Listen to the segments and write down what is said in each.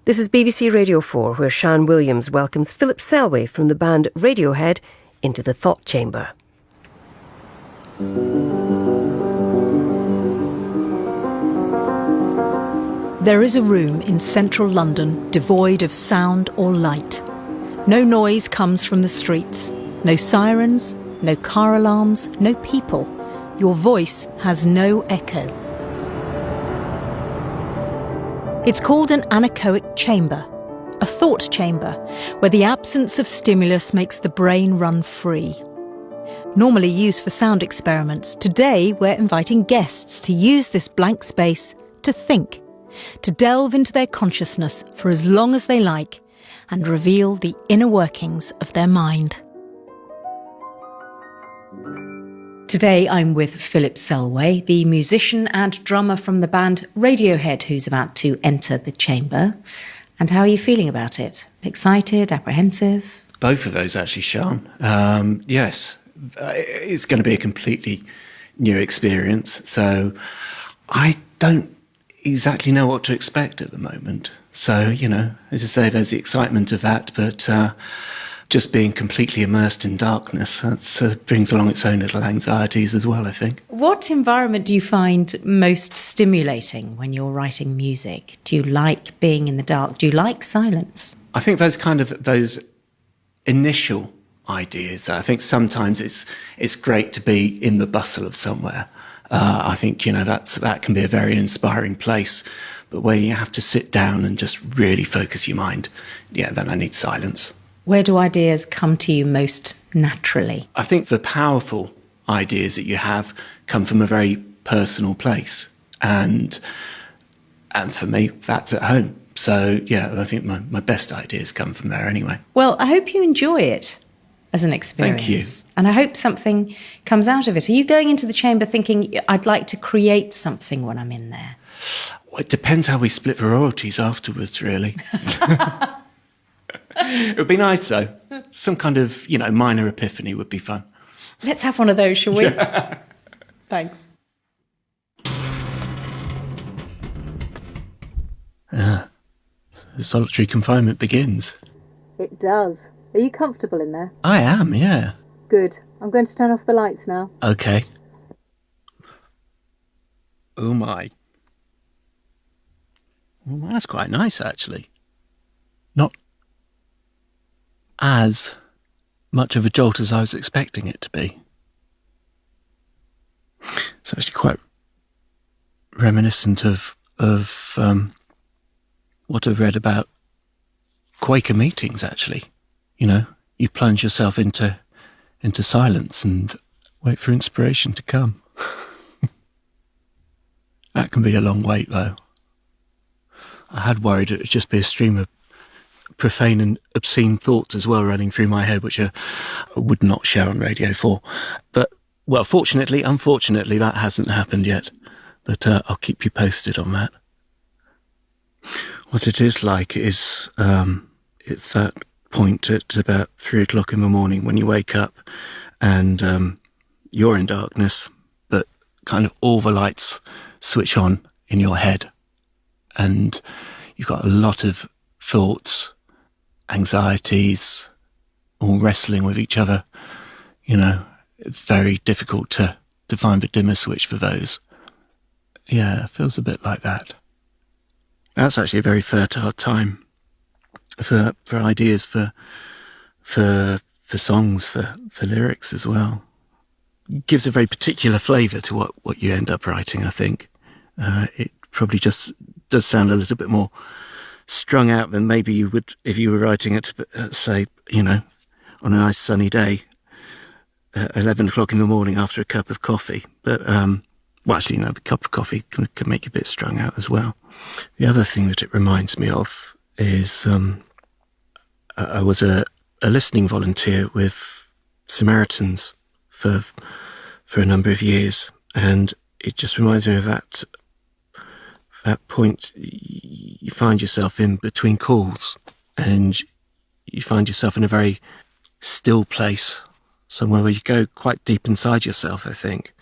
This is BBC Radio 4, where Sian Williams welcomes Philip Selway from the band Radiohead into the Thought Chamber. There is a room in central London devoid of sound or light. No noise comes from the streets. No sirens, no car alarms, no people. Your voice has no echo. It's called an anechoic chamber, a thought chamber, where the absence of stimulus makes the brain run free. Normally used for sound experiments, today we're inviting guests to use this blank space to think, to delve into their consciousness for as long as they like and reveal the inner workings of their mind. Today I'm with Philip Selway, the musician and drummer from the band Radiohead, who's about to enter the chamber. And how are you feeling about it? Excited, apprehensive? Both of those, actually, Sian. Yes, it's going to be a completely new experience. So I don't exactly know what to expect at the moment. So, as I say, there's the excitement of that, but just being completely immersed in darkness, that brings along its own little anxieties as well, I think. What environment do you find most stimulating when you're writing music? Do you like being in the dark? Do you like silence? I think those initial ideas, I think sometimes it's great to be in the bustle of somewhere. I think, that can be a very inspiring place. But when you have to sit down and just really focus your mind, then I need silence. Where do ideas come to you most naturally? I think the powerful ideas that you have come from a very personal place. And for me, that's at home. So, I think my best ideas come from there anyway. Well, I hope you enjoy it as an experience. Thank you. And I hope something comes out of it. Are you going into the chamber thinking, I'd like to create something when I'm in there? Well, it depends how we split the royalties afterwards, really. It would be nice, though. Some kind of, minor epiphany would be fun. Let's have one of those, shall we? Yeah. Thanks. The solitary confinement begins. It does. Are you comfortable in there? I am, yeah. Good. I'm going to turn off the lights now. Okay. Oh, my. Well, that's quite nice, actually. Not as much of a jolt as I was expecting it to be. It's actually quite reminiscent of what I've read about Quaker meetings, actually. You plunge yourself into silence and wait for inspiration to come. That can be a long wait, though. I had worried it would just be a stream of profane and obscene thoughts as well running through my head, which I would not share on Radio 4. But, well, unfortunately, that hasn't happened yet. But I'll keep you posted on that. What it is like is, it's that point at about 3 o'clock in the morning when you wake up and you're in darkness, but kind of all the lights switch on in your head. And you've got a lot of thoughts, anxieties, all wrestling with each other. It's very difficult to find the dimmer switch for those. Yeah, it feels a bit like that. That's actually a very fertile time for ideas, for songs, for lyrics as well. It gives a very particular flavour to what you end up writing, I think. It probably just does sound a little bit more strung out than maybe you would if you were writing it, say, on a nice sunny day, 11 o'clock in the morning after a cup of coffee. But, the cup of coffee can make you a bit strung out as well. The other thing that it reminds me of is I was a listening volunteer with Samaritans for a number of years, and it just reminds me of that point you find yourself in between calls, and you find yourself in a very still place, somewhere where you go quite deep inside yourself, I think.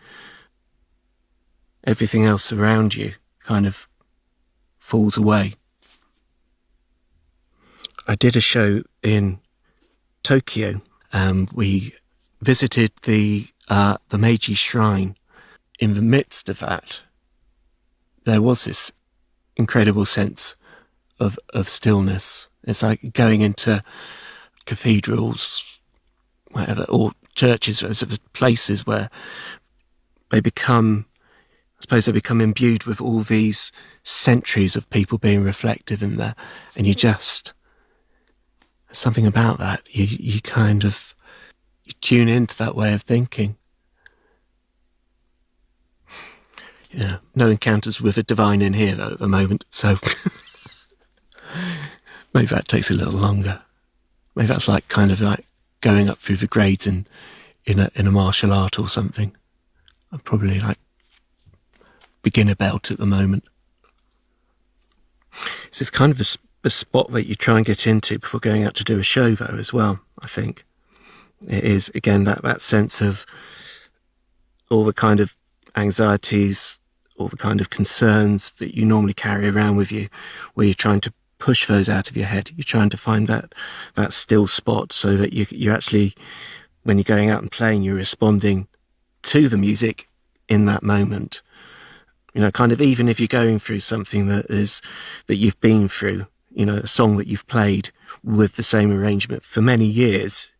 Everything else around you kind of falls away. I did a show in Tokyo. We visited the Meiji Shrine. In the midst of that, there was this incredible sense of stillness. It's like going into cathedrals, whatever, or churches, or sort of places where they become, I suppose, they become imbued with all these centuries of people being reflective in there, and you just, there's something about that. You kind of, you tune into that way of thinking. Yeah, no encounters with the divine in here though at the moment, so maybe that takes a little longer. Maybe that's like kind of like going up through the grades in a martial art or something. I'm probably like beginner belt at the moment. So it's kind of a spot that you try and get into before going out to do a show though as well, I think. It is, again, that sense of all the kind of anxieties, all the kind of concerns that you normally carry around with you, where you're trying to push those out of your head. You're trying to find that still spot so that you're actually, when you're going out and playing, you're responding to the music in that moment. You know, kind of even if you're going through something that you've been through, you know, a song that you've played with the same arrangement for many years,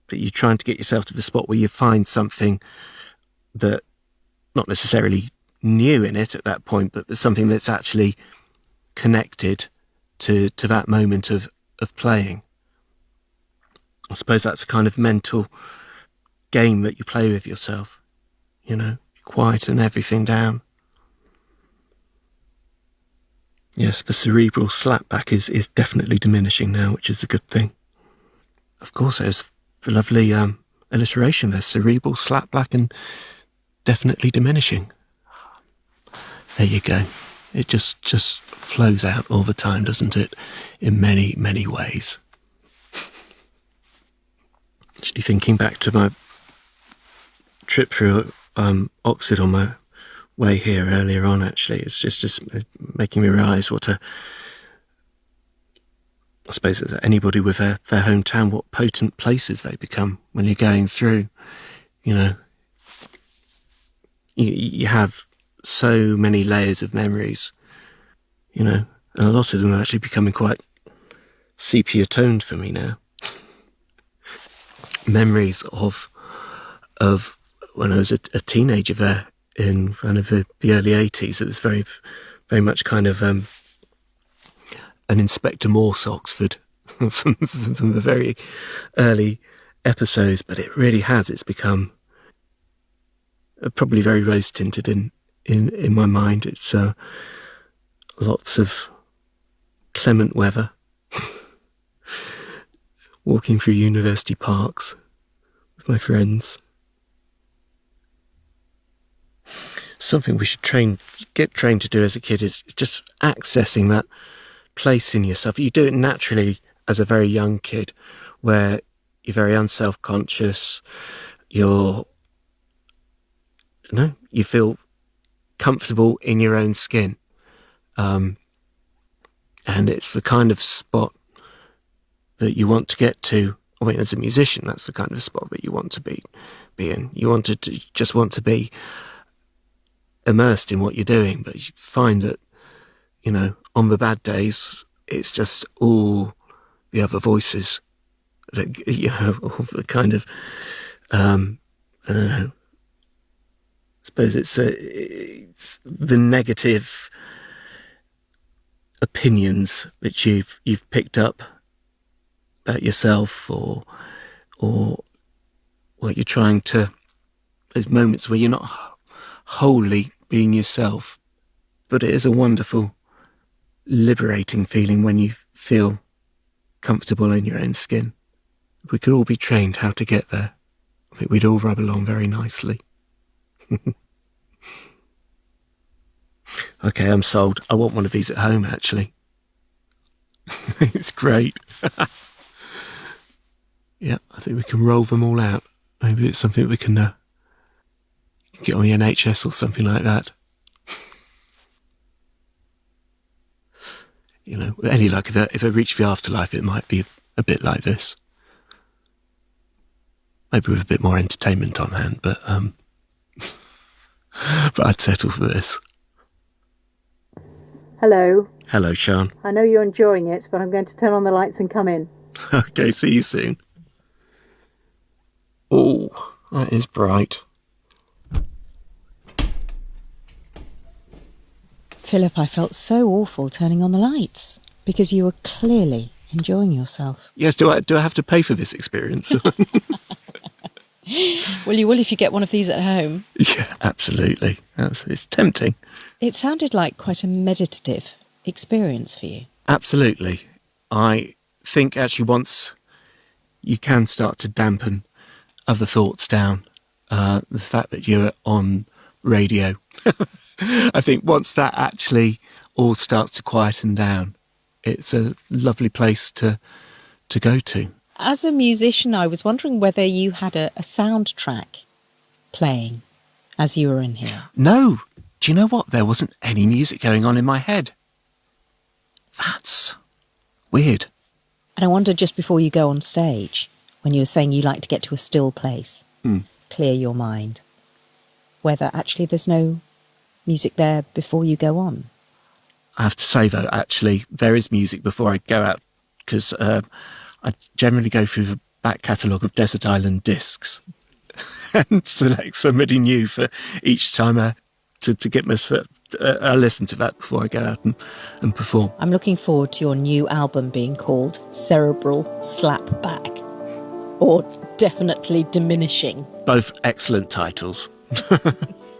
but you're trying to get yourself to the spot where you find something that, not necessarily new in it at that point, but there's something that's actually connected to that moment of playing. I suppose that's a kind of mental game that you play with yourself, you know, quieten everything down. Yes, the cerebral slapback is definitely diminishing now, which is a good thing. Of course, there's the lovely illustration there, cerebral slapback and definitely diminishing. There you go. It just flows out all the time, doesn't it? In many, many ways. Actually, thinking back to my trip through Oxford on my way here earlier on, actually, it's just making me realise what I suppose as anybody with their hometown, what potent places they become when you're going through. You know, you have so many layers of memories, you know, and a lot of them are actually becoming quite sepia toned for me now. Memories of when I was a teenager there in kind of the early 80s. It was very, very much kind of an Inspector Morse Oxford from the very early episodes, but it really has. It's become probably very rose tinted in my mind. It's lots of clement weather, walking through university parks with my friends. Something we should get trained to do as a kid is just accessing that place in yourself. You do it naturally as a very young kid, where you're very unself-conscious. You feel comfortable in your own skin, and it's the kind of spot that you want to get to. I mean, as a musician, that's the kind of spot that you want to be in. You want to be immersed in what you're doing, but you find that, you know, on the bad days, it's just all the other voices that, you know, all the kind of, I don't know, I suppose it's the negative opinions that you've picked up about yourself, or what you're trying to, those moments where you're not wholly being yourself. But it is a wonderful, liberating feeling when you feel comfortable in your own skin. If we could all be trained how to get there, I think we'd all rub along very nicely. Okay, I'm sold. I want one of these at home, actually. It's great. Yeah, I think we can roll them all out. Maybe it's something we can get on the NHS or something like that. You know, any luck, if I reach the afterlife, it might be a bit like this. Maybe with a bit more entertainment on hand, but but I'd settle for this. Hello. Hello, Sean. I know you're enjoying it, but I'm going to turn on the lights and come in. Okay, see you soon. Oh, that is bright. Philip, I felt so awful turning on the lights because you were clearly enjoying yourself. Yes, do I have to pay for this experience? Well, you will if you get one of these at home. Yeah, absolutely. It's tempting. It sounded like quite a meditative experience for you. Absolutely. I think actually once you can start to dampen other thoughts down, the fact that you're on radio, I think once that actually all starts to quieten down, it's a lovely place to go to. As a musician, I was wondering whether you had a soundtrack playing as you were in here. No. Do you know what? There wasn't any music going on in my head. That's weird. And I wondered just before you go on stage, when you were saying you like to get to a still place, clear your mind, whether actually there's no music there before you go on. I have to say, though, actually, there is music before I go out, because I generally go through the back catalogue of Desert Island discs and select somebody new for each time to get myself I listen to that before I go out and perform. I'm looking forward to your new album being called Cerebral Slapback, or Definitely Diminishing. Both excellent titles.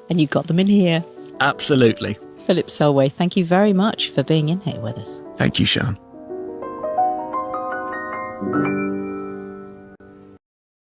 And you got them in here. Absolutely. Philip Selway, thank you very much for being in here with us. Thank you, Sean.